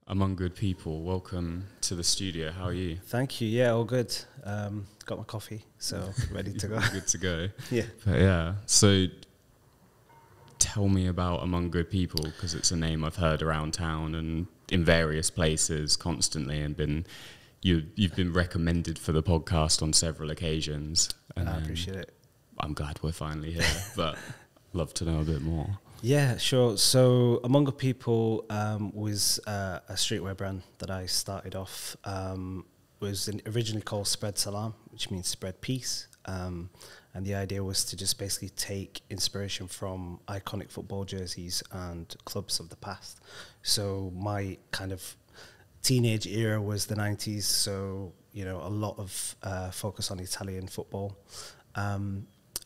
Among good people. Welcome to the studio. How are you? Thank you. Yeah, all good. Got my coffee, so ready to go. Good to go. Yeah. But yeah, so tell me about Among Good People, because it's a name I've heard around town and in various places constantly, and you've been recommended for the podcast on several occasions. And I appreciate it. I'm glad we're finally here, but love to know a bit more. Yeah, sure. So Among Good People was a streetwear brand that I started off. Was originally called Spread Salam, which means spread peace. And the idea was to just basically take inspiration from iconic football jerseys and clubs of the past. So my kind of teenage era was the 90s. So, you know, a lot of focus on Italian football.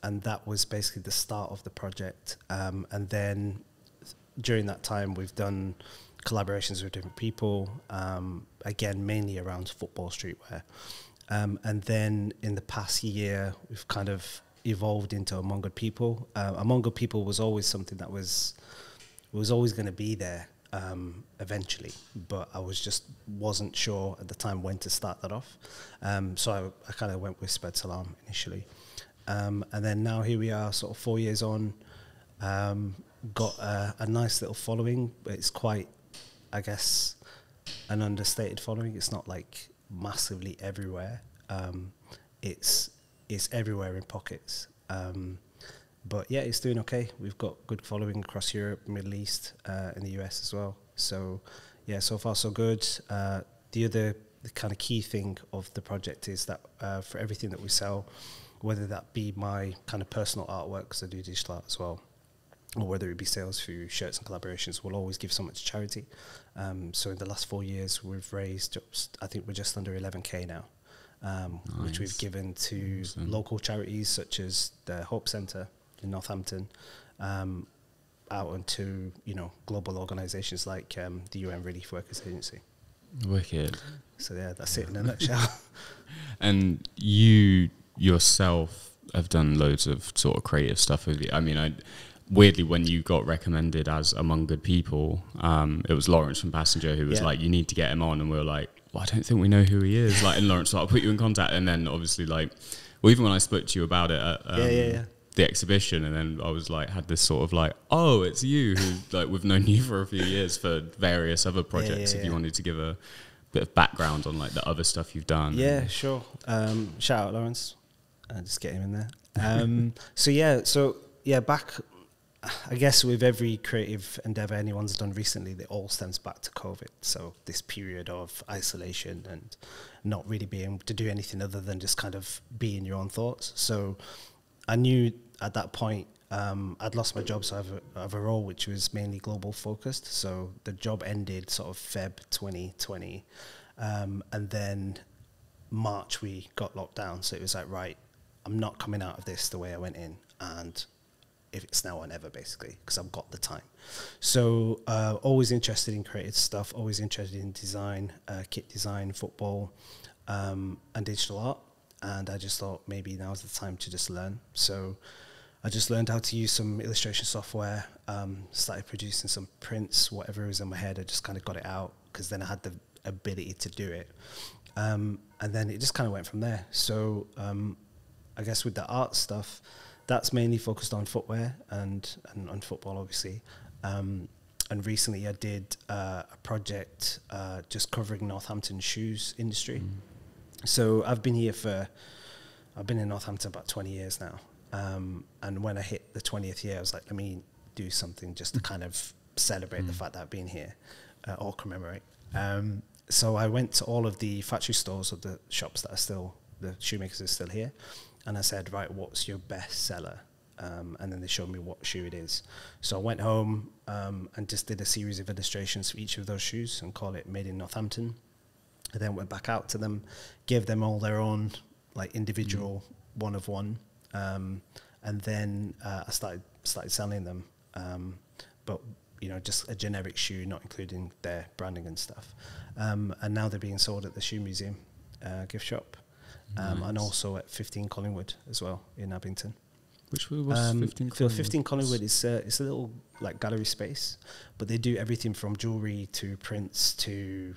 And that was basically the start of the project. And then during that time, we've done collaborations with different people, again, mainly around football streetwear. And then in the past year, we've kind of evolved into Among Good People. Among Good People was always something that was always going to be there eventually, but I wasn't sure at the time when to start that off. So I kind of went with Spread Salam initially. And then now here we are, sort of 4 years on, got a nice little following, but it's quite, I guess, an understated following. It's not like massively everywhere. It's everywhere in pockets. But yeah, it's doing okay. We've got good following across Europe, Middle East, in the US as well. So yeah, so far so good. The kind of key thing of the project is that for everything that we sell, whether that be my kind of personal artwork, because I do digital art as well, or whether it be sales through shirts and collaborations, we'll always give something to charity. So in the last 4 years, we've raised, I think we're just under 11K now, Nice. which we've given to local charities such as the Hope Centre in Northampton, out into, you know, global organisations like the UN Relief Workers Agency. Wicked. So yeah, that's it in a nutshell. And you yourself have done loads of sort of creative stuff with you. I mean, weirdly, when you got recommended as Among Good People, it was Lawrence from Passenger who was like, you need to get him on, and we were like, well, I don't think we know who he is. Like, and Lawrence, I'll put you in contact. And then obviously, like, well, even when I spoke to you about it at the exhibition, and then I was like, had this sort of like, oh, it's you, who, like, we've known you for a few years for various other projects. If you wanted to give a bit of background on like the other stuff you've done. Yeah, sure. Shout out Lawrence. Just get him in there. So back, I guess with every creative endeavor anyone's done recently, it all stems back to COVID. So this period of isolation and not really being able to do anything other than just kind of be in your own thoughts. So I knew at that point I'd lost my job, so I have a role which was mainly global focused. So the job ended sort of Feb 2020, and then March we got locked down. So it was like, right, I'm not coming out of this the way I went in, and if it's now or never, basically, because I've got the time. So always interested in creative stuff, always interested in design, kit design, football, and digital art. And I just thought maybe now's the time to just learn. So I just learned how to use some illustration software, started producing some prints, whatever was in my head. I just kind of got it out, because then I had the ability to do it. And then it just kind of went from there. So I guess with the art stuff, that's mainly focused on footwear and on football, obviously. And recently I did a project just covering Northampton shoes industry. So I've been in Northampton about 20 years now. And when I hit the 20th year, I was like, let me do something just to kind of celebrate the fact that I've been here, or commemorate. So I went to all of the factory stores of the shops that are still, the shoemakers are still here. And I said, right, what's your best seller? And then they showed me what shoe it is. So I went home and just did a series of illustrations for each of those shoes and call it Made in Northampton. I then went back out to them, gave them all their own like individual one of one. And then I started selling them. But, you know, just a generic shoe, not including their branding and stuff. And now they're being sold at the Shoe Museum gift shop. Nice. And also at 15 Collingwood as well in Abington. Which was 15 Collingwood? 15 Collingwood is it's a little like gallery space, but they do everything from jewelry to prints to,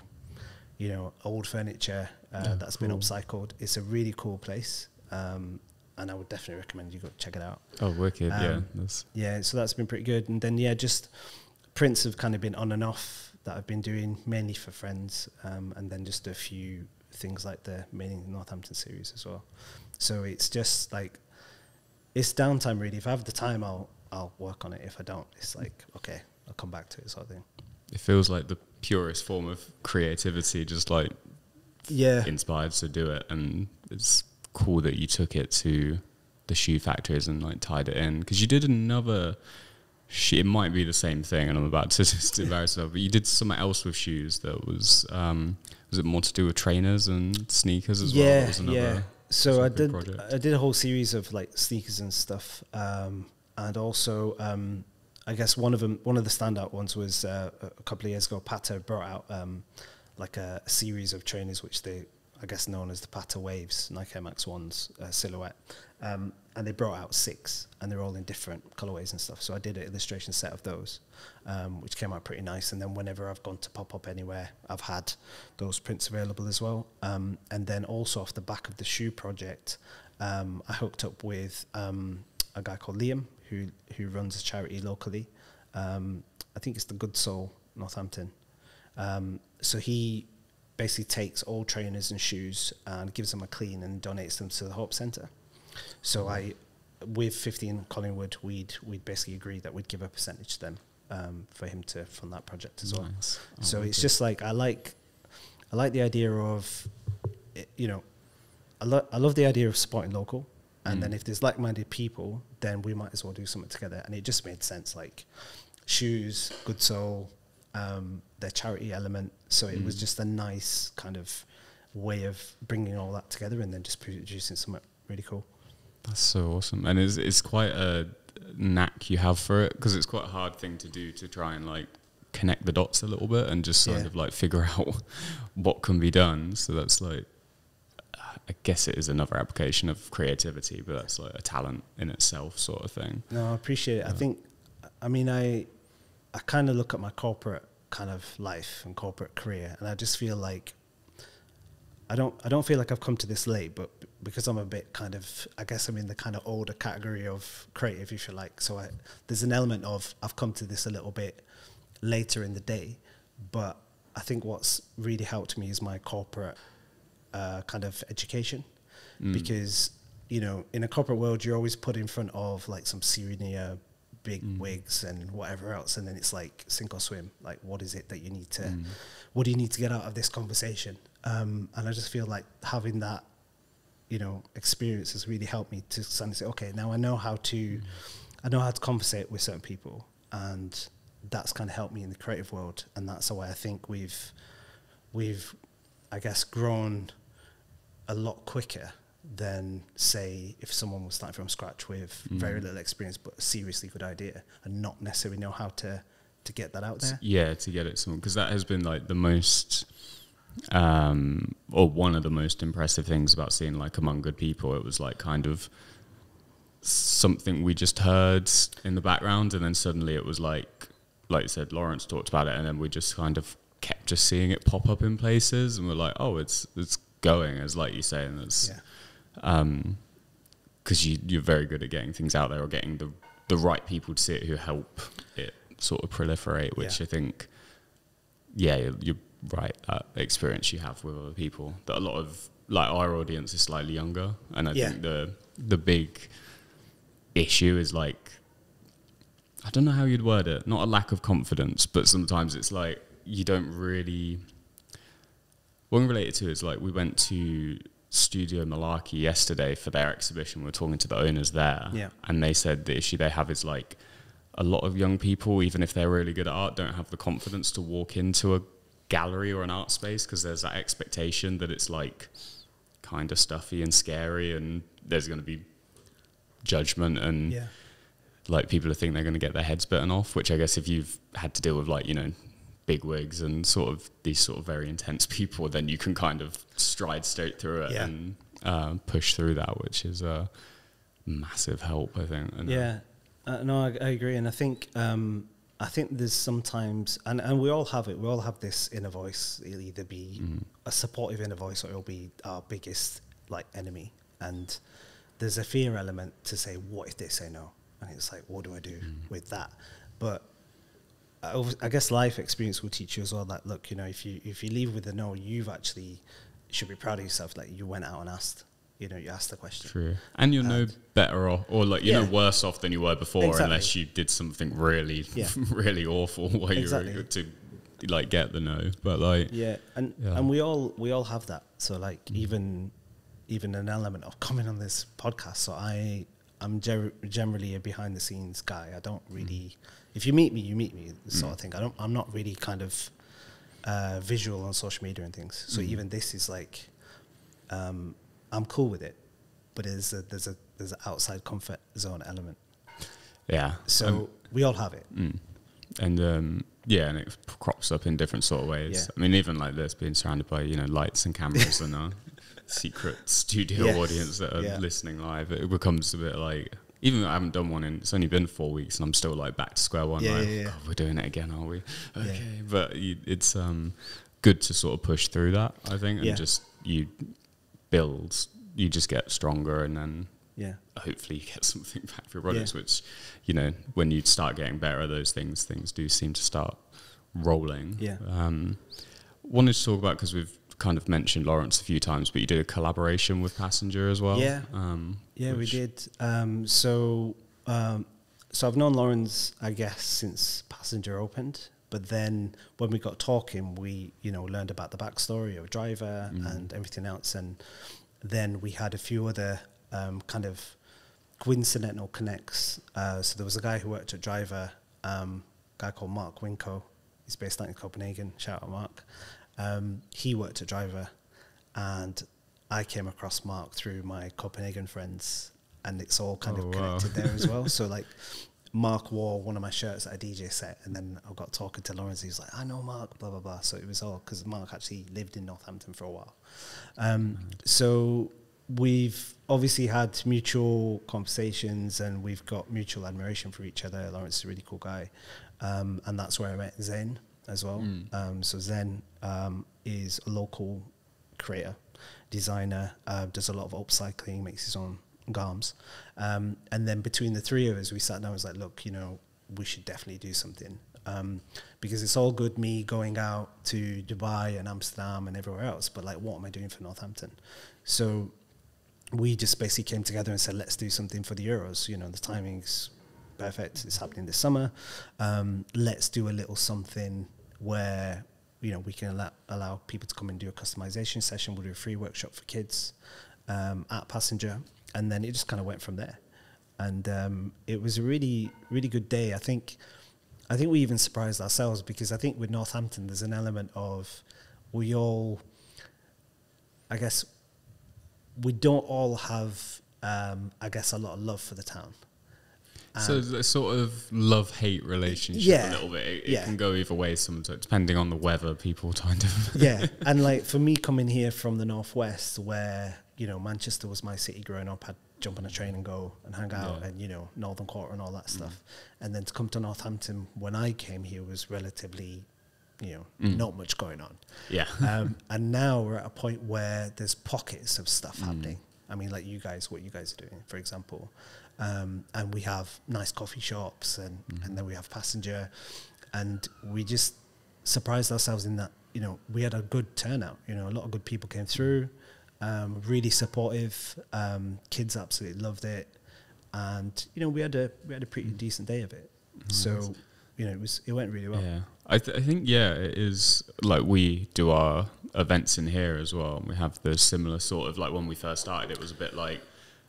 you know, old furniture that's been upcycled. It's a really cool place, and I would definitely recommend you go check it out. Oh, wicked! Yeah, so that's been pretty good. And then just prints have kind of been on and off that I've been doing mainly for friends, and then just a few things like the Maining Northampton series as well. So it's just like, it's downtime really. If I have the time, I'll work on it. If I don't, it's like, okay, I'll come back to it, sort of thing. It feels like the purest form of creativity, just like inspired to do it. And it's cool that you took it to the shoe factories and like tied it in, because you did another it might be the same thing, and I'm about to just embarrass myself, but you did something else with shoes that was it more to do with trainers and sneakers as well? That was another, so I did a whole series of like sneakers and stuff, and also I guess one of the standout ones was a couple of years ago, Pata brought out like a series of trainers which they, I guess, known as the Pata Waves, Nike Air Max 1's silhouette, and they brought out 6, and they're all in different colorways and stuff. So I did an illustration set of those, which came out pretty nice. And then whenever I've gone to pop up anywhere, I've had those prints available as well. And then also off the back of the shoe project, I hooked up with a guy called Liam who runs a charity locally. I think it's the Good Soul Northampton. So he basically takes old trainers and shoes and gives them a clean and donates them to the Hope Centre. So with 15 Collingwood, we'd basically agreed that we'd give a percentage to them for him to fund that project as well. So it's just like, I like the idea of, you know, I love the idea of supporting local, and then if there's like-minded people, then we might as well do something together. And it just made sense, like shoes, Good Soul, their charity element. So it was just a nice kind of way of bringing all that together and then just producing something really cool. That's so awesome. And it's quite a knack you have for it, because it's quite a hard thing to do, to try and like connect the dots a little bit and just kind of like figure out what can be done. So that's like, I guess it is another application of creativity, but that's like a talent in itself sort of thing. No, I appreciate it. I kind of look at my corporate kind of life and corporate career, and I just feel like I don't feel like I've come to this late, but because I'm a bit kind of, I guess I'm in the kind of older category of creative, if you like. So there's an element of I've come to this a little bit later in the day, but I think what's really helped me is my corporate kind of education, because, you know, in a corporate world, you're always put in front of like some senior big wigs and whatever else, and then it's like sink or swim. Like, what is it that you need to, what do you need to get out of this conversation? And I just feel like having that, you know, experience has really helped me to suddenly say, okay, now I know how to conversate with certain people, and that's kind of helped me in the creative world. And that's the way I think we've, I guess, grown a lot quicker than, say, if someone was starting from scratch with very little experience but a seriously good idea and not necessarily know how to get that out there. Yeah, to get it someone, because that has been like the most or one of the most impressive things about seeing like Among Good People. It was like kind of something we just heard in the background, and then suddenly it was like you said, Lawrence talked about it, and then we just kind of kept just seeing it pop up in places, and we're like, oh, it's going, as like you say, and it's because you're very good at getting things out there, or getting the right people to see it who help it sort of proliferate, which I think, you're right, that experience you have with other people, that a lot of like our audience is slightly younger, and I think the big issue is like, I don't know how you'd word it, not a lack of confidence, but sometimes it's like you don't really. One related to is like, we went to Studio Malarkey yesterday for their exhibition. We were talking to the owners there, and they said the issue they have is like a lot of young people, even if they're really good at art, don't have the confidence to walk into a gallery or an art space, because there's that expectation that it's like kind of stuffy and scary, and there's going to be judgment, and like people think they're going to get their heads bitten off, which I guess if you've had to deal with like, you know, big wigs and sort of these sort of very intense people, then you can kind of stride straight through it and push through that, which is massive help, I think. And Yeah, no, I agree, and I think there's sometimes, and we all have it. We all have this inner voice. It'll either be a supportive inner voice, or it'll be our biggest like enemy. And there's a fear element to say, what if they say no? And it's like, what do I do with that? But I guess life experience will teach you as well that, look, you know, if you leave with a no, you've actually should be proud of yourself that you went out and asked. You know, you asked the question. True. And you're no better off, or like you're no worse off than you were before, Exactly. unless you did something really, really awful where you were to like get the no. But like, and we all have that. So like even an element of coming on this podcast. So I'm generally a behind the scenes guy. I don't really. If you meet me, sort of thing. I'm not really kind of visual on social media and things. So even this is like. I'm cool with it, but there's an outside comfort zone element. Yeah. So we all have it. And and it crops up in different sort of ways. Yeah. I mean, even like this, being surrounded by, you know, lights and cameras and a secret studio audience that are listening live, it becomes a bit like, even though I haven't done one it's only been 4 weeks and I'm still like back to square one. God, we're doing it again, are we? Okay. Yeah. But it's good to sort of push through that, I think, and just you just get stronger, and then hopefully you get something back for your products, which, you know, when you start getting better at those things do seem to start rolling. Wanted to talk about, because we've kind of mentioned Lawrence a few times, but you did a collaboration with Passenger as well. We did. So I've known Lawrence, I guess, since Passenger opened. But then when we got talking, we, you know, learned about the backstory of Driver and everything else. And then we had a few other kind of coincidental connects. So there was a guy who worked at Driver, a guy called Mark Winko. He's based out in Copenhagen. Shout out Mark. He worked at Driver, and I came across Mark through my Copenhagen friends, and it's all kind of connected there as well. So like, Mark wore one of my shirts at a DJ set, and then I got talking to Lawrence. He was like, I know Mark, blah, blah, blah. So it was all because Mark actually lived in Northampton for a while. So we've obviously had mutual conversations, and we've got mutual admiration for each other. Lawrence is a really cool guy. And that's where I met Zen as well. So Zen is a local creator, designer, does a lot of upcycling, makes his own garms, and then between the three of us, we sat down and was like, look, you know, we should definitely do something, because it's all good me going out to Dubai and Amsterdam and everywhere else, but like, what am I doing for Northampton? So we just basically came together and said, let's do something for the Euros. You know, the timing's perfect, it's happening this summer. Let's do a little something where, you know, we can allow people to come and do a customization session. We'll do a free workshop for kids at Passenger. And then it just kind of went from there. And it was a really, really good day. I think we even surprised ourselves, because I think with Northampton, there's an element of, we all, I guess, we don't all have, I guess, a lot of love for the town. So it's a sort of love-hate relationship a little bit. It can go either way sometimes, depending on the weather, people kind of... And like, for me coming here from the Northwest, where, you know, Manchester was my city growing up, I'd jump on a train and go and hang out and, you know, Northern Quarter and all that stuff. And then to come to Northampton when I came here was relatively, you know, not much going on. And now we're at a point where there's pockets of stuff happening. I mean, like what you guys are doing, for example. And we have nice coffee shops, and then we have Passenger, and we just surprised ourselves in that, you know, we had a good turnout. You know, a lot of good people came through, really supportive. Kids absolutely loved it, and you know, we had a pretty decent day of it. So, you know, it went really well. Yeah, I think it is, like, we do our events in here as well. We have the similar sort of, like, when we first started, it was a bit like,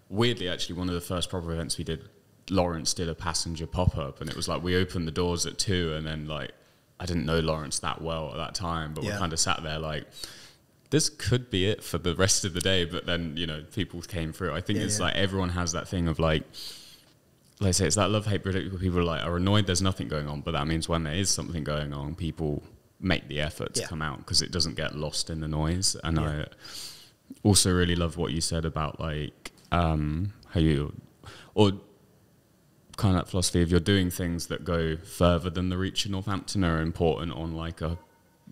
weirdly, actually, one of the first proper events we did, Lawrence did a Passenger pop-up, and it was like, we opened the doors at 2, and then, like, I didn't know Lawrence that well at that time, but we kind of sat there like, this could be it for the rest of the day. But then, you know, people came through. I think it's like, everyone has that thing of like I say, it's that love-hate predictable. People are annoyed there's nothing going on, but that means when there is something going on, people make the effort to come out, because it doesn't get lost in the noise. And I also really love what you said about, like, how you or kind of that philosophy of you're doing things that go further than the reach of Northampton are important on like a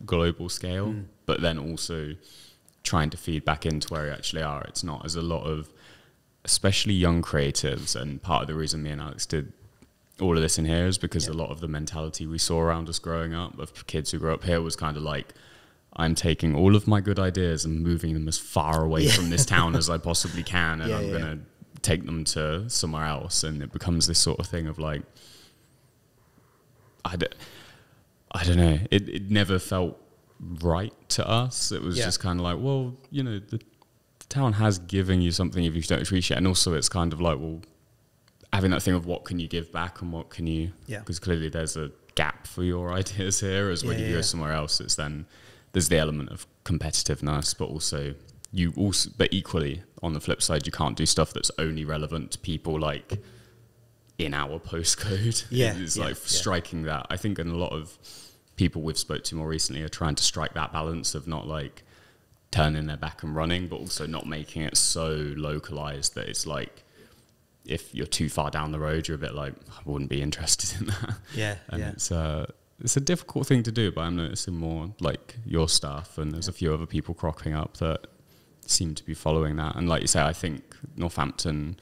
global scale, but then also trying to feed back into where you actually are. It's not as a lot of, especially young creatives, and part of the reason me and Alex did all of this in here is because a lot of the mentality we saw around us growing up of kids who grew up here was kind of like, I'm taking all of my good ideas and moving them as far away from this town as I possibly can, and I'm going to take them to somewhere else. And it becomes this sort of thing of like, I don't know, it never felt right to us. It was just kind of like, well, you know, the town has given you something if you don't appreciate it. And also it's kind of like, well, having that thing of what can you give back and what can you, because clearly there's a gap for your ideas here, as when you go somewhere else, it's then there's the element of competitiveness, but also but equally on the flip side, you can't do stuff that's only relevant to people like in our postcode. It's like striking that. I think, and a lot of people we've spoke to more recently are trying to strike that balance of not like turning their back and running, but also not making it so localized that it's like, if you're too far down the road, you're a bit like, I wouldn't be interested in that. It's a difficult thing to do, but I'm noticing more like your stuff, and there's a few other people cropping up that seem to be following that. And like you say, I think Northampton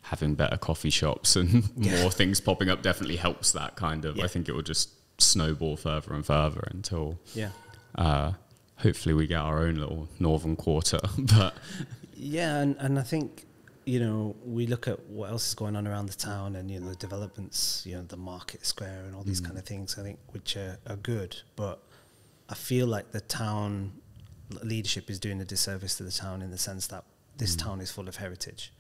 having better coffee shops and more things popping up definitely helps that kind of, I think it will just snowball further and further until hopefully we get our own little northern quarter. But and I think, you know, we look at what else is going on around the town, and, you know, the developments, you know, the market square and all these kind of things, I think, which are good. But I feel like the town leadership is doing a disservice to the town, in the sense that this town is full of heritage,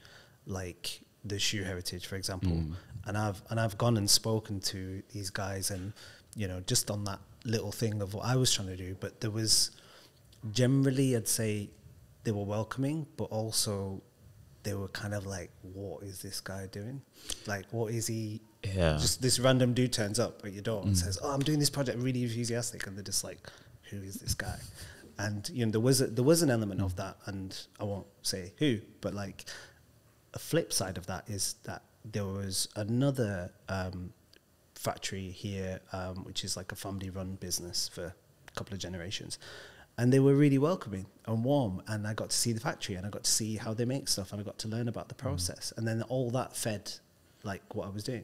like the shoe heritage, for example. And I've gone and spoken to these guys, and, you know, just on that little thing of what I was trying to do. But there was generally, I'd say, they were welcoming, but also they were kind of like, what is this guy doing? Like, what is he? Just this random dude turns up at your door and says, oh, I'm doing this project, really enthusiastic. And they're just like, who is this guy? And, you know, there was an element of that, and I won't say who, but like a flip side of that is that there was another factory here, which is like a family run business for a couple of generations. And they were really welcoming and warm, and I got to see the factory, and I got to see how they make stuff, and I got to learn about the process. And then all that fed like what I was doing.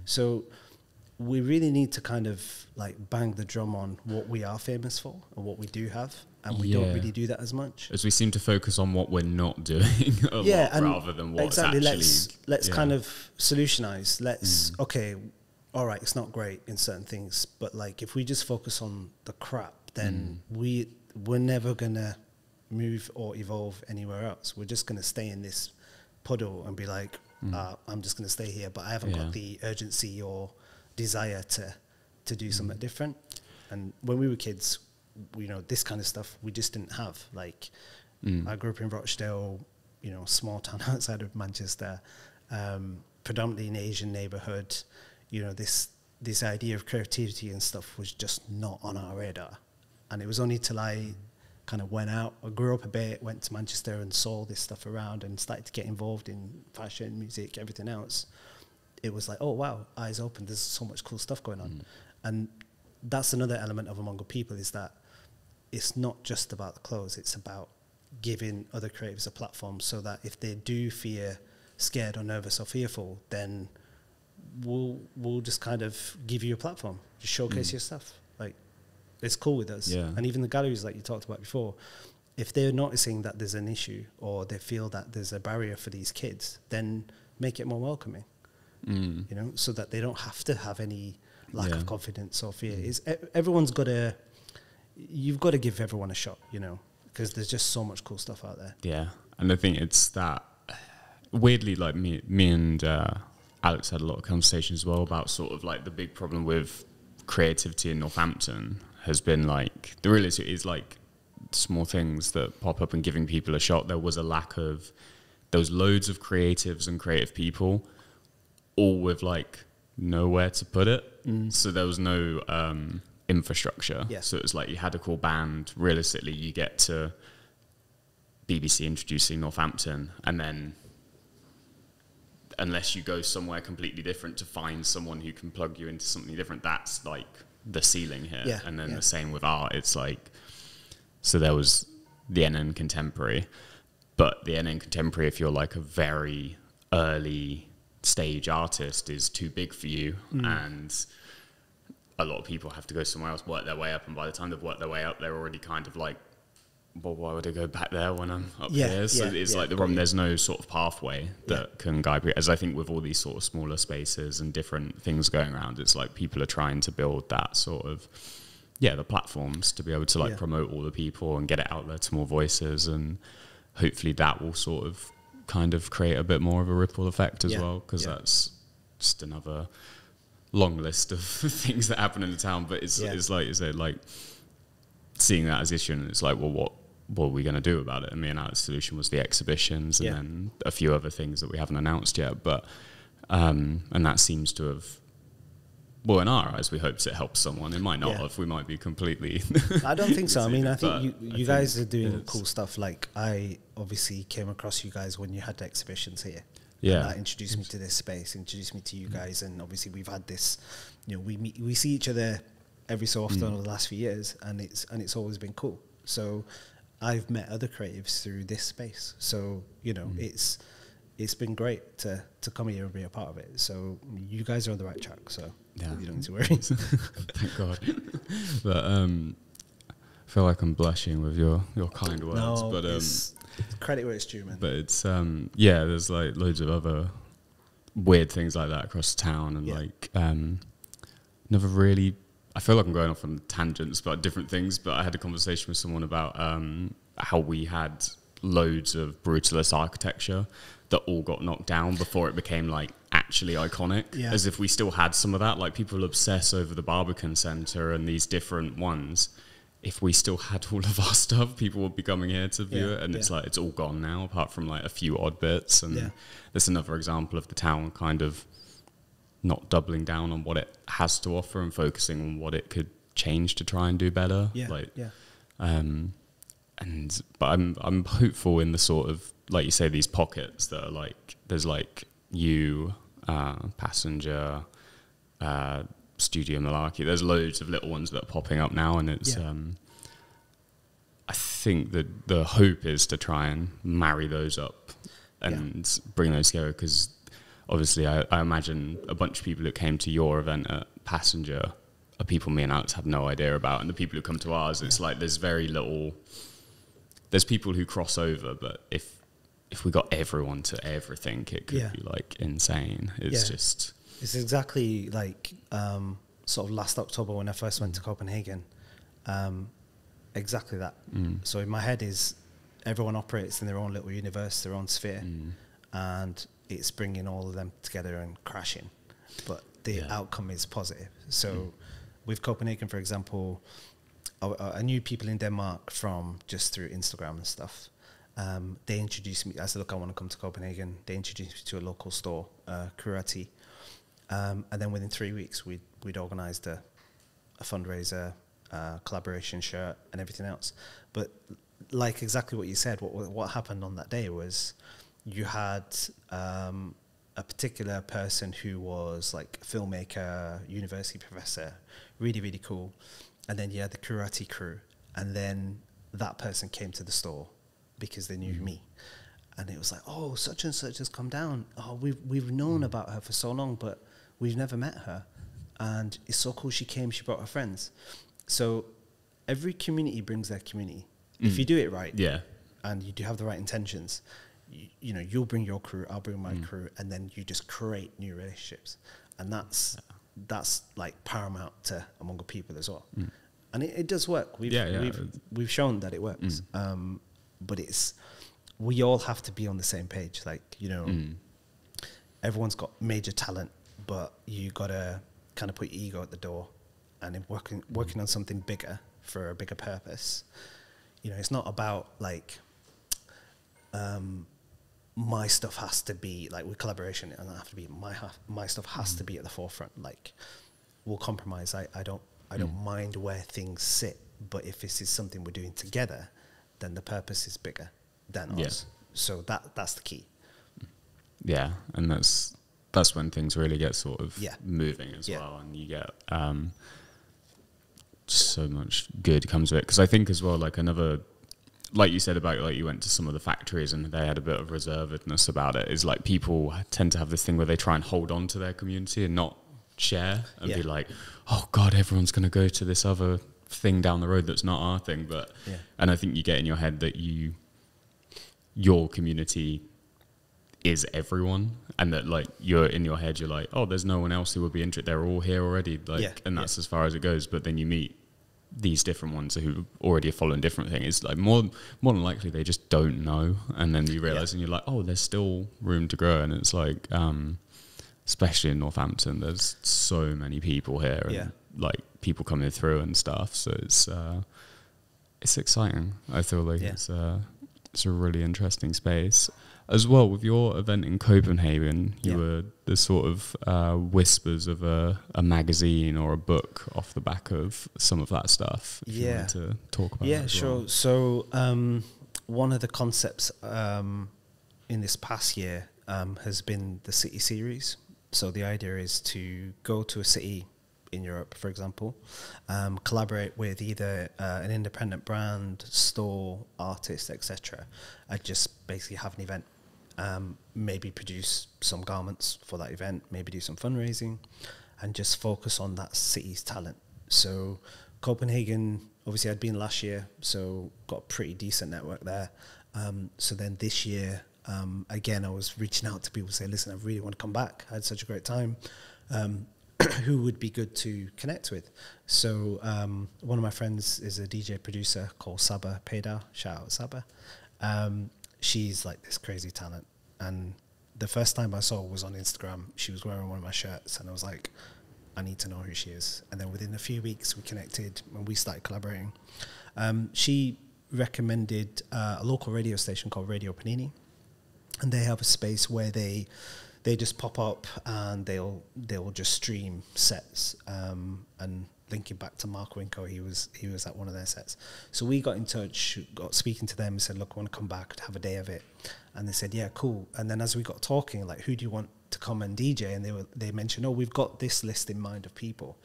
So we really need to kind of like bang the drum on what we are famous for and what we do have, and we don't really do that as much. As we seem to focus on what we're not doing a lot, rather than what's actually... Let's kind of solutionize. Let's, okay, all right, it's not great in certain things, but like if we just focus on the crap, then we're never going to move or evolve anywhere else. We're just going to stay in this puddle and be like, I'm just going to stay here, but I haven't got the urgency or desire to do something different. And when we were kids, you know, this kind of stuff we just didn't have. Like, I grew up in Rochdale, you know, small town outside of Manchester, predominantly an Asian neighborhood. You know, this idea of creativity and stuff was just not on our radar. And it was only till I kind of went out, I grew up a bit, went to Manchester and saw this stuff around and started to get involved in fashion, music, everything else. It was like, oh, wow, eyes open, there's so much cool stuff going on. And that's another element of Among Good People, is that it's not just about the clothes, it's about giving other creatives a platform, so that if they do feel scared or nervous or fearful, then we'll just kind of give you a platform, just showcase your stuff. Like, it's cool with us. And even the galleries like you talked about before, if they're noticing that there's an issue or they feel that there's a barrier for these kids, then make it more welcoming, you know, so that they don't have to have any lack of confidence or fear. You've got to give everyone a shot, you know, because there's just so much cool stuff out there. And I think it's that, weirdly, like me and Alex had a lot of conversations as well about sort of like the big problem with creativity in Northampton has been like, the reality is like small things that pop up and giving people a shot. There was loads of creatives and creative people, all with like nowhere to put it. So there was no infrastructure. So it was like you had a cool band. Realistically, you get to BBC introducing Northampton, and then unless you go somewhere completely different to find someone who can plug you into something different, that's like the ceiling here. Yeah, And then yeah. the same with art. It's like, so there was the NN Contemporary, but the NN Contemporary, if you're like a very early stage artist, is too big for you. And a lot of people have to go somewhere else, work their way up. And by the time they've worked their way up, they're already kind of like, well, why would I go back there when I'm up here? So it's like the problem. There's no sort of pathway that can guide you. As I think with all these sort of smaller spaces and different things going around, it's like people are trying to build that sort of, the platforms to be able to like promote all the people and get it out there to more voices. And hopefully that will sort of kind of create a bit more of a ripple effect as well, because that's just another long list of things that happen in the town. But it's like you said, like seeing that as issue, and it's like, well, what are we going to do about it? And me and Alex's solution was the exhibitions and then a few other things that we haven't announced yet. But and that seems to have, well, in our eyes, we hope it helps someone. It might not have. We might be completely... I don't think so. I mean, I think you guys are doing cool stuff. Like, I obviously came across you guys when you had the exhibitions here. Yeah. And that introduced me to this space, introduced me to you guys. And obviously we've had this, we see each other every so often over the last few years, and it's always been cool. So I've met other creatives through this space. So, it's been great to come here and be a part of it. So you guys are on the right track. So you don't need to worry. Thank God. But I feel like I'm blushing with your kind words. No, but it's credit where it's due, man. But it's there's like loads of other weird things like that across town, and like never really. I feel like I'm going off on tangents about different things, but I had a conversation with someone about how we had loads of brutalist architecture that all got knocked down before it became like actually iconic, as if we still had some of that. Like people obsess over the Barbican Centre and these different ones. If we still had all of our stuff, people would be coming here to view it, and it's like it's all gone now, apart from like a few odd bits. And there's another example of the town kind of not doubling down on what it has to offer and focusing on what it could change to try and do better. But I'm hopeful in the sort of, like you say, these pockets that are like, there's like you, Passenger, Studio Malarkey. There's loads of little ones that are popping up now, and it's I think that the hope is to try and marry those up and bring those together, because obviously I imagine a bunch of people that came to your event at Passenger are people me and Alex have no idea about, and the people who come to ours, it's like there's very little. There's people who cross over, but if we got everyone to everything, it could be like insane. It's just... It's exactly like sort of last October when I first went to Copenhagen. Exactly that. So in my head is everyone operates in their own little universe, their own sphere, and it's bringing all of them together and crashing. But the outcome is positive. So with Copenhagen, for example, I knew people in Denmark from just through Instagram and stuff. They introduced me. I said, look, I want to come to Copenhagen. They introduced me to a local store, Kurati. And then within 3 weeks, we'd organised a fundraiser, collaboration shirt, and everything else. But like exactly what you said, what happened on that day was you had a particular person who was like a filmmaker, university professor, really, really cool. And then you had the Kurati crew. And then that person came to the store because they knew me. And it was like, oh, such and such has come down. Oh, we've known about her for so long, but we've never met her. And it's so cool she came, she brought her friends. So every community brings their community. If you do it right, and you do have the right intentions, you'll bring your crew, I'll bring my crew, and then you just create new relationships. And that's like paramount to among the people as well. And it does work. We've shown that it works. But we all have to be on the same page. Like, everyone's got major talent, but you gotta kind of put your ego at the door and in working on something bigger for a bigger purpose. It's not about like my stuff has to be like with collaboration, and I have to be my stuff has to be at the forefront. Like, we'll compromise. I don't mind where things sit, but if this is something we're doing together, then the purpose is bigger than us. So that's the key. Yeah, and that's when things really get sort of moving as well, and you get just so much good comes of it. Because I think as well, like another, like you said about like you went to some of the factories and they had a bit of reservedness about it, is like people tend to have this thing where they try and hold on to their community and not share and be like, oh God, everyone's going to go to this other thing down the road that's not our thing. But and I think you get in your head that your community is everyone, and that like you're in your head, you're like, oh, there's no one else who would be interested, they're all here already, like and that's as far as it goes. But then you meet these different ones who already are following different things. It's like more than likely they just don't know, and then you realize and you're like, oh, there's still room to grow. And it's like especially in Northampton, there's so many people here and like people coming through and stuff, so it's exciting. I feel like it's a really interesting space. As well, with your event in Copenhagen, you were the sort of whispers of a magazine or a book off the back of some of that stuff. If you wanted to talk about that as sure. well. So one of the concepts in this past year has been the city series. So the idea is to go to a city in Europe, for example, collaborate with either an independent brand, store, artist, etc., and just basically have an event. Maybe produce some garments for that event, maybe do some fundraising, and just focus on that city's talent. So Copenhagen, obviously I'd been last year, so got a pretty decent network there. So then this year, again, I was reaching out to people to say, listen, I really want to come back. I had such a great time. Who would be good to connect with? So one of my friends is a DJ producer called Saba Peda. Shout out Saba. She's like this crazy talent, and the first time I saw her was on Instagram. She was wearing one of my shirts, and I was like, I need to know who she is. And then within a few weeks we connected and we started collaborating. She recommended a local radio station called Radio Panini, and they have a space where they just pop up and they'll just stream sets, and linking back to Mark Winko, he was at one of their sets. So we got in touch, got speaking to them, and said, look, I want to come back to have a day of it. And they said, yeah, cool. And then as we got talking, like, who do you want to come and DJ? And they mentioned, oh, we've got this list in mind of people.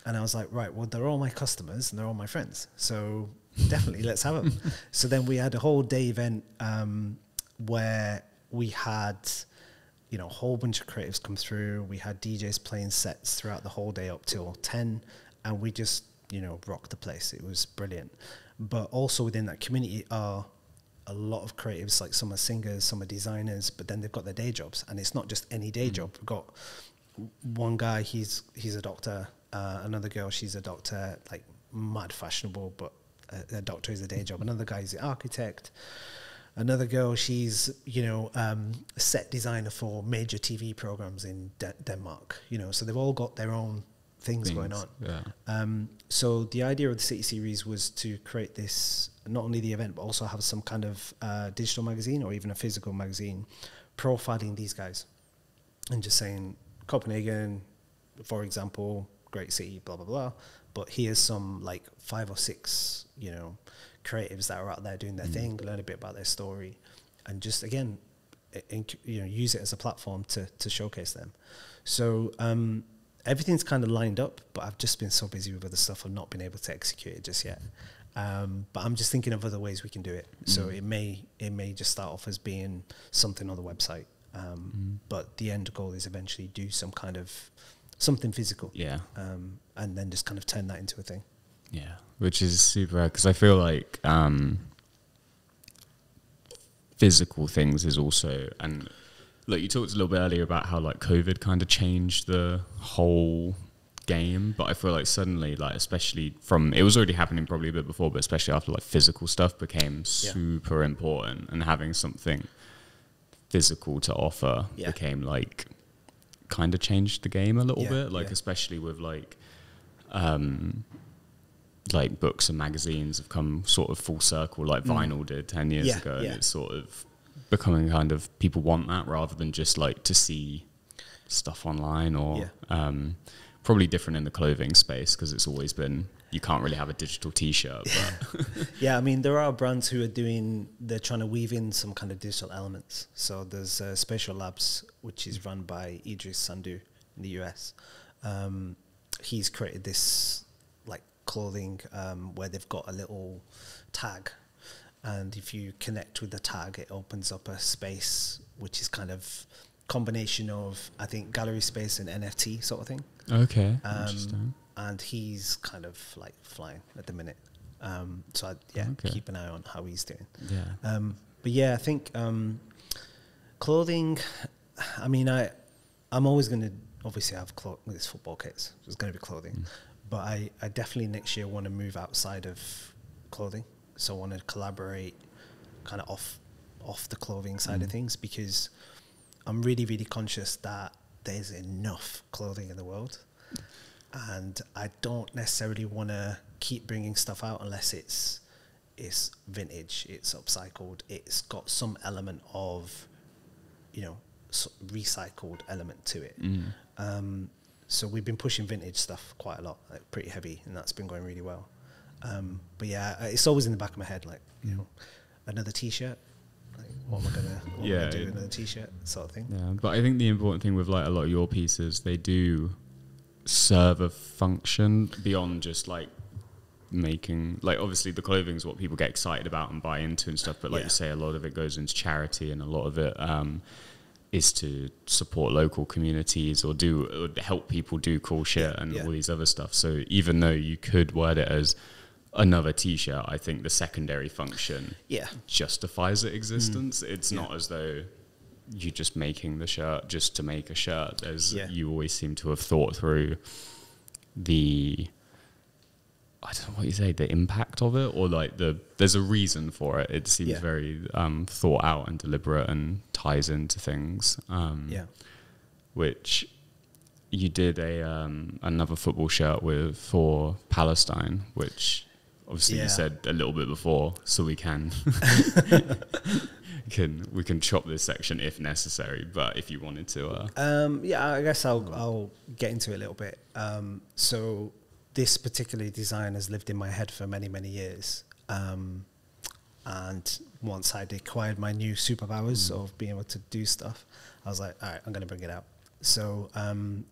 And I was like, right, well, they're all my customers and they're all my friends, so definitely let's have them. So then we had a whole day event where we had, you know, a whole bunch of creatives come through. We had DJs playing sets throughout the whole day up till 10. And we just, you know, rocked the place. It was brilliant. But also within that community are a lot of creatives, like some are singers, some are designers, but then they've got their day jobs. And it's not just any day job. We've got one guy, he's a doctor. Another girl, she's a doctor, like mad fashionable, but a doctor is a day job. Another guy is an architect. Another girl, she's, you know, a set designer for major TV programs in Denmark. You know, so they've all got their own things going on. So the idea of the City Series was to create this, not only the event, but also have some kind of digital magazine or even a physical magazine profiling these guys and just saying, Copenhagen, for example, great city, blah, blah, blah. But here's some like 5 or 6, you know, creatives that are out there doing their thing, learn a bit about their story, and just, again, you know, use it as a platform to showcase them. So, everything's kind of lined up, but I've just been so busy with other stuff, I've not been able to execute it just yet. But I'm just thinking of other ways we can do it. So it may just start off as being something on the website, but the end goal is eventually do some kind of something physical, and then just kind of turn that into a thing. Yeah, which is super rare, because I feel like physical things is also, and look, you talked a little bit earlier about how like COVID kind of changed the whole game, but I feel like suddenly, like, especially from, it was already happening probably a bit before, but especially after, like, physical stuff became super important, and having something physical to offer became like, kind of changed the game a little bit, like especially with like books and magazines have come sort of full circle, like vinyl did 10 years ago, and it's sort of becoming kind of, people want that rather than just like to see stuff online, or probably different in the clothing space, because it's always been you can't really have a digital T-shirt. But Yeah, I mean, there are brands who are they're trying to weave in some kind of digital elements. So there's Spatial Labs, which is run by Idris Sandhu in the US. He's created this like clothing where they've got a little tag, and if you connect with the tag, it opens up a space which is kind of combination of, I think, gallery space and NFT sort of thing. Okay, interesting. And he's kind of like flying at the minute. So keep an eye on how he's doing. Yeah. But yeah, I think clothing. I mean, I'm always going to obviously have these football kits. So it's going to be clothing, but I definitely next year want to move outside of clothing. So I want to collaborate kind of off the clothing side of things, because I'm really, really conscious that there's enough clothing in the world, and I don't necessarily want to keep bringing stuff out unless it's vintage, it's upcycled, it's got some element of, recycled element to it. So we've been pushing vintage stuff quite a lot, like pretty heavy, and that's been going really well. But yeah, it's always in the back of my head, like, another T-shirt. Like, what am I gonna do with another T-shirt sort of thing? Yeah, but I think the important thing with like a lot of your pieces, they do serve a function beyond just like making, like, obviously the clothing is what people get excited about and buy into and stuff, but like you say, a lot of it goes into charity, and a lot of it is to support local communities or help people do cool shit and all these other stuff. So even though you could word it as another T-shirt, I think the secondary function justifies its existence. It's not as though you're just making the shirt just to make a shirt. You always seem to have thought through the, I don't know what you say, the impact of it, or like there's a reason for it. It seems very thought out and deliberate and ties into things. Which you did another football shirt for Palestine, which obviously you said a little bit before, so we can we can chop this section if necessary. But if you wanted to, I guess I'll get into it a little bit. So this particular design has lived in my head for many, many years. And once I acquired my new superpowers of being able to do stuff, I was like, all right, I'm going to bring it out. So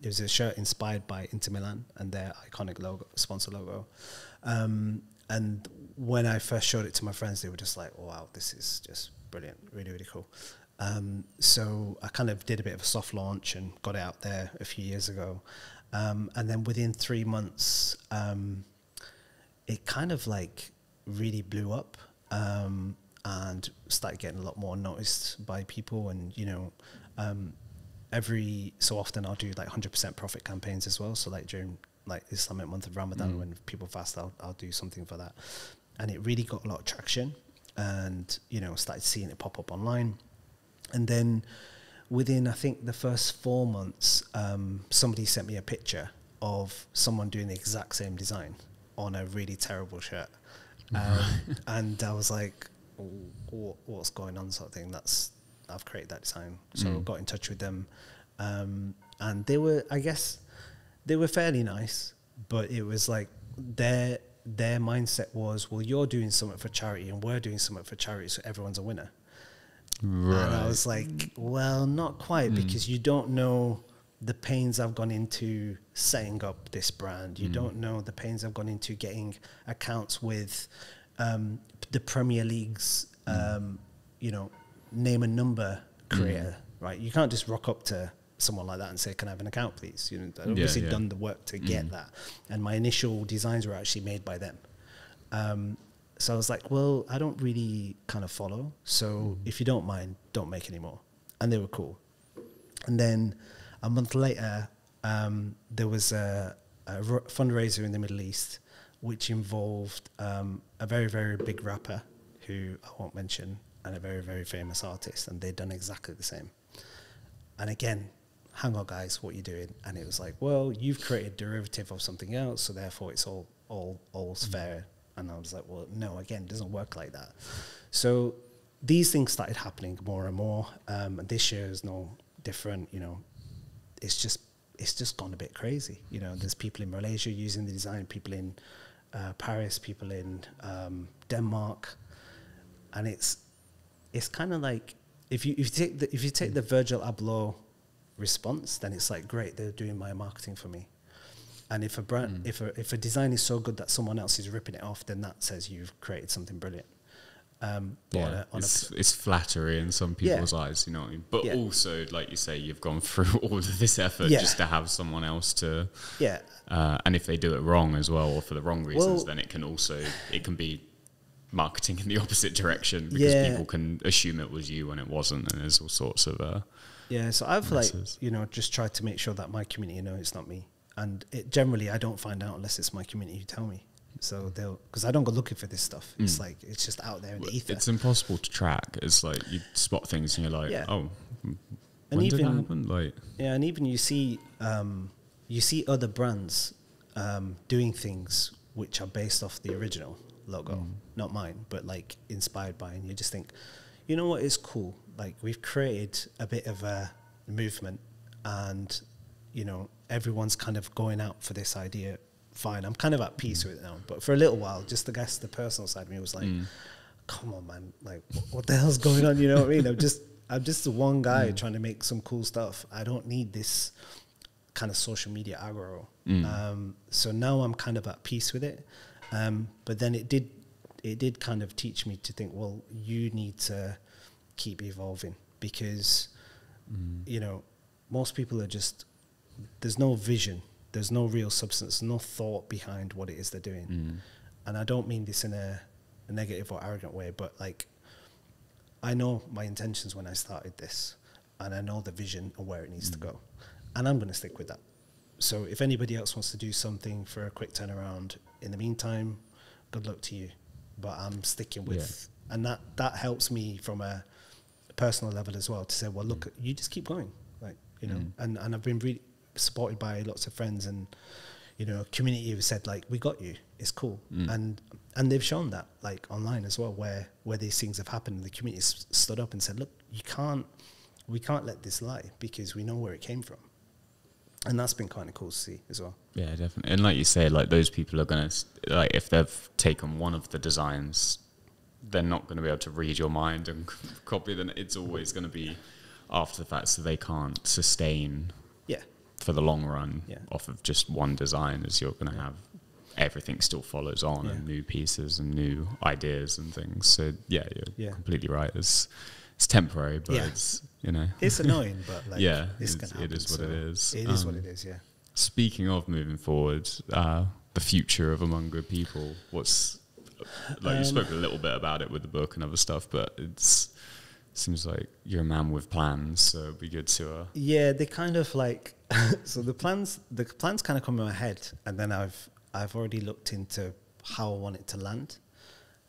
it was a shirt inspired by Inter Milan and their iconic logo, sponsor logo. And when I first showed it to my friends, they were just like, wow, this is just brilliant, really, really cool. So I kind of did a bit of a soft launch and got it out there a few years ago. And then within 3 months, it kind of like really blew up and started getting a lot more noticed by people. And, every so often I'll do like 100% profit campaigns as well. So like during like the Islamic month of Ramadan, when people fast, I'll do something for that. And it really got a lot of traction, and, started seeing it pop up online. And then within, I think, the first 4 months, somebody sent me a picture of someone doing the exact same design on a really terrible shirt. And I was like, what's going on, sort of thing. I've created that design. So I got in touch with them. And they were, I guess, they were fairly nice, but it was like their mindset was, well, you're doing something for charity and we're doing something for charity, so everyone's a winner. Right. And I was like, well, not quite, because you don't know the pains I've gone into setting up this brand. You don't know the pains I've gone into getting accounts with the Premier League's, name and number creator, right? You can't just rock up to someone like that and say, can I have an account, please? I've obviously done the work to get that. And my initial designs were actually made by them. So I was like, well, I don't really kind of follow. So if you don't mind, don't make any more. And they were cool. And then a month later, there was a fundraiser in the Middle East, which involved a very, very big rapper who I won't mention, and a very, very famous artist. And they'd done exactly the same. And again, hang on, guys, what are you doing? And it was like, well, you've created a derivative of something else, so therefore it's all's fair. And I was like, well, no, again, it doesn't work like that. So these things started happening more and more. And this year is no different. It's just gone a bit crazy. There's people in Malaysia using the design, people in Paris, people in Denmark, and it's kind of like if you take the Virgil Abloh response, then it's like great, they're doing my marketing for me. And if a brand, if a design is so good that someone else is ripping it off, then that says you've created something brilliant. It's flattery in some people's eyes, you know what I mean? But also, like you say, you've gone through all of this effort just to have someone else to... and if they do it wrong as well, or for the wrong reasons, then it can be marketing in the opposite direction, because people can assume it was you when it wasn't, and there's all sorts of... so I've just tried to make sure that my community know it's not me. And generally, I don't find out unless it's my community who tell me. So because I don't go looking for this stuff. It's like, it's just out there in the ether. It's impossible to track. It's like you spot things and you're like, oh, when did that happen? Like, and even you see other brands doing things which are based off the original logo, not mine, but like inspired by, and you just think, you know what is cool? Like, we've created a bit of a movement, and you know, everyone's kind of going out for this idea. Fine, I'm kind of at peace with it now. But for a little while, just the personal side of me was like, come on, man, like what the hell's going on? You know what I mean? I'm just the one guy trying to make some cool stuff. I don't need this kind of social media aggro. So now I'm kind of at peace with it. But then it did kind of teach me to think, well, you need to keep evolving, because you know, most people are just, there's no vision, there's no real substance, no thought behind what it is they're doing. And I don't mean this in a negative or arrogant way, but like, I know my intentions when I started this, and I know the vision of where it needs to go, and I'm going to stick with that. So if anybody else wants to do something for a quick turnaround in the meantime, good luck to you. But I'm sticking with, and that helps me from a personal level as well, to say, well, look, you just keep going, like, you know. And I've been really supported by lots of friends, and you know, community who said like, we got you, it's cool. And they've shown that, like, online as well, where these things have happened, and the community stood up and said, look, we can't let this lie, because we know where it came from. And that's been kind of cool to see as well. Yeah, definitely. And like you say, like, those people are going to, like, if they've taken one of the designs, they're not going to be able to read your mind and copy them. It's always going to be after the fact, so they can't sustain for the long run off of just one design, as you're going to have everything still follows on, and new pieces and new ideas and things. So you're completely right. It's temporary, but it's, you know, it's annoying, but like, it is what it is. It is what it is. Speaking of moving forward, the future of Among Good People, what's, like, you spoke a little bit about it with the book and other stuff, but seems like you're a man with plans, so it'd be good to they kind of like so the plans kind of come in my head, and then I've already looked into how I want it to land,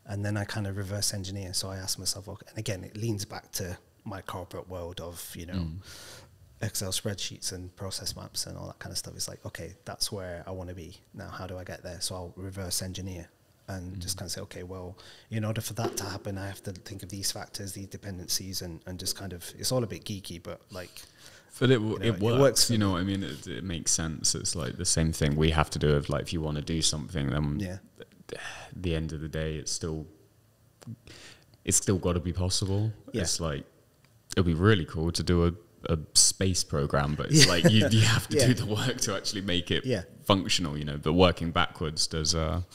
and then I kind of reverse engineer. So I ask myself, okay, and again, it leans back to my corporate world of, you know, Excel spreadsheets and process maps and all that kind of stuff. It's like, okay, that's where I want to be. Now, how do I get there? So I'll reverse engineer and just kind of say, okay, well, in order for that to happen, I have to think of these factors, these dependencies, and just kind of, it's all a bit geeky, but like... But it works, you know what I mean? It makes sense. It's like the same thing we have to do if, like, if you want to do something, then at the end of the day, it's still got to be possible. It's like, it'll be really cool to do a space program, but it's like you have to do the work to actually make it functional, you know. But working backwards is a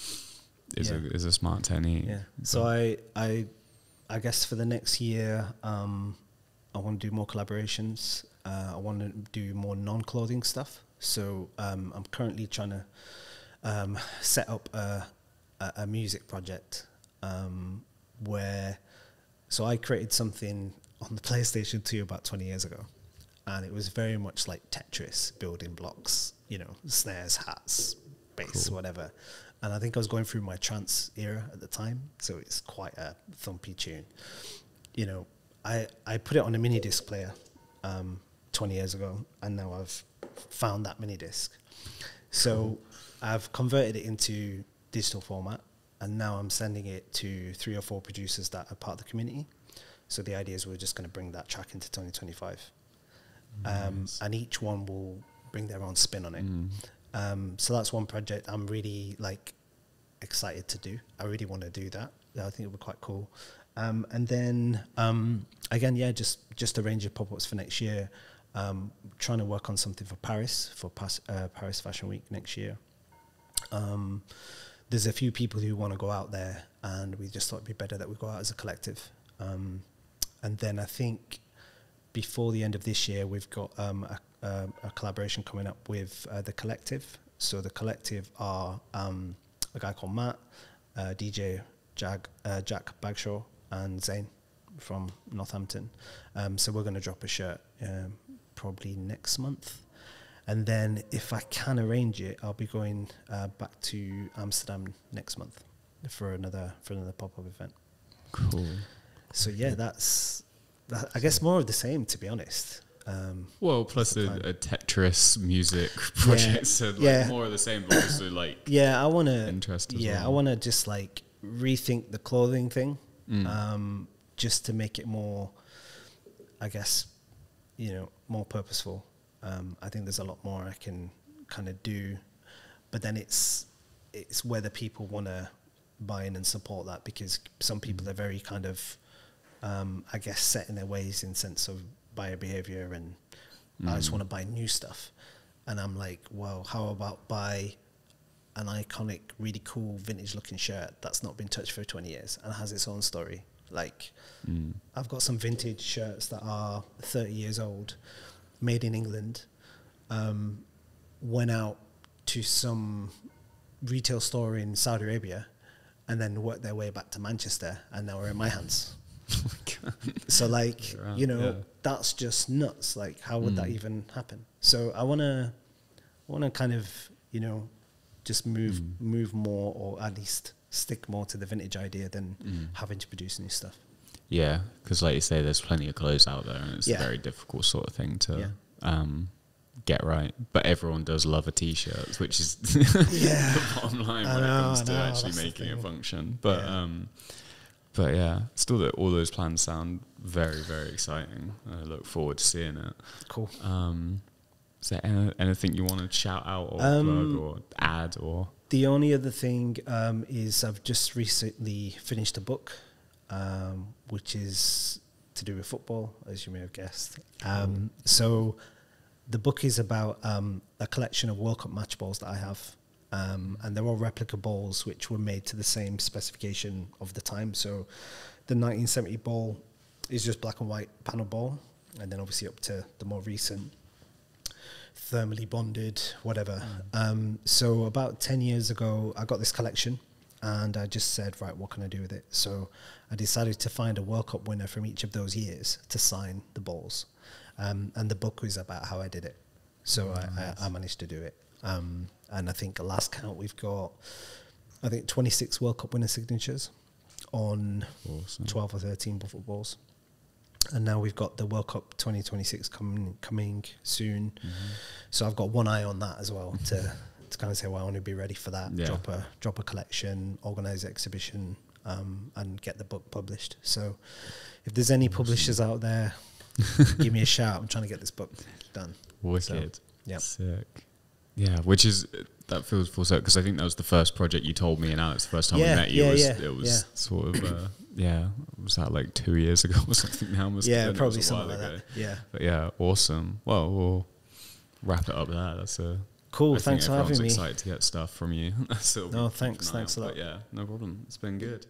smart technique. So I guess for the next year, I want to do more collaborations. I want to do more non-clothing stuff. So I'm currently trying to set up a music project where, so I created something on the PlayStation 2 about 20 years ago, and it was very much like Tetris, building blocks, you know, snares, hats, bass, whatever. And I think I was going through my trance era at the time, so it's quite a thumpy tune. You know, I put it on a mini disc player 20 years ago, and now I've found that mini disc. So I've converted it into digital format, and now I'm sending it to 3 or 4 producers that are part of the community. So the idea is we're just going to bring that track into 2025. And each one will bring their own spin on it. So that's one project I'm really, like, excited to do. I really want to do that. I think it would be quite cool. And then again, yeah, just a range of pop-ups for next year. Trying to work on something for Paris Paris Fashion Week next year. There's a few people who want to go out there, and we just thought it'd be better that we go out as a collective. And then I think before the end of this year, we've got a collaboration coming up with the collective. So the collective are a guy called Matt, DJ Jack Bagshaw, and Zane from Northampton. So we're going to drop a shirt probably next month. And then if I can arrange it, I'll be going back to Amsterdam next month for another pop-up event. Cool. So yeah, I guess more of the same, to be honest. Well, plus a Tetris music project, so like more of the same, but also like I want to interest. I want to just like rethink the clothing thing, just to make it more, I guess, more purposeful. I think there's a lot more I can kind of do, but then it's whether people want to buy in and support that, because some people are very kind of, I guess, set in their ways in sense of buyer behavior, and I just want to buy new stuff. And I'm like, well, how about buy an iconic, really cool vintage looking shirt that's not been touched for 20 years and has its own story. Like I've got some vintage shirts that are 30 years old, made in England, went out to some retail store in Saudi Arabia and then worked their way back to Manchester, and now we're in my hands. Oh my God. So like, that's just nuts. Like, how would that even happen? So I want to kind of, just move more, or at least stick more to the vintage idea than having to produce new stuff. Yeah, because like you say, there's plenty of clothes out there, and it's a very difficult sort of thing to get right. But everyone does love a t-shirt, which is the bottom line when it comes to actually making it function. But yeah, still all those plans sound very, very exciting. I look forward to seeing it. Cool. Is there anything you want to shout out or plug or add? Or the only other thing is I've just recently finished a book, which is to do with football, as you may have guessed. So the book is about a collection of World Cup match balls that I have. And they're all replica balls which were made to the same specification of the time. So the 1970 ball is just black and white panel ball, and then obviously up to the more recent thermally bonded, whatever. So about 10 years ago, I got this collection, and I just said, right, what can I do with it? So I decided to find a World Cup winner from each of those years to sign the balls. And the book was about how I did it. So I managed to do it. And I think at last count, we've got, 26 World Cup winner signatures on 12 or 13 footballs. And now we've got the World Cup 2026 coming soon. So I've got one eye on that as well to kind of say, well, I want to be ready for that. Drop a collection, organize an exhibition, and get the book published. So if there's any publishers out there, give me a shout. I'm trying to get this book done. Wicked. So, yeah. Sick. Yeah, which is, that feels full circle, because I think that was the first project you told me, and Alex, the first time we met you, it was sort of, was that like 2 years ago or something now? Probably something like that. Yeah. But yeah, awesome. Well, we'll wrap it up there. That's cool. I thanks for having me. Excited to get stuff from you. No, thanks a lot. But yeah, no problem. It's been good.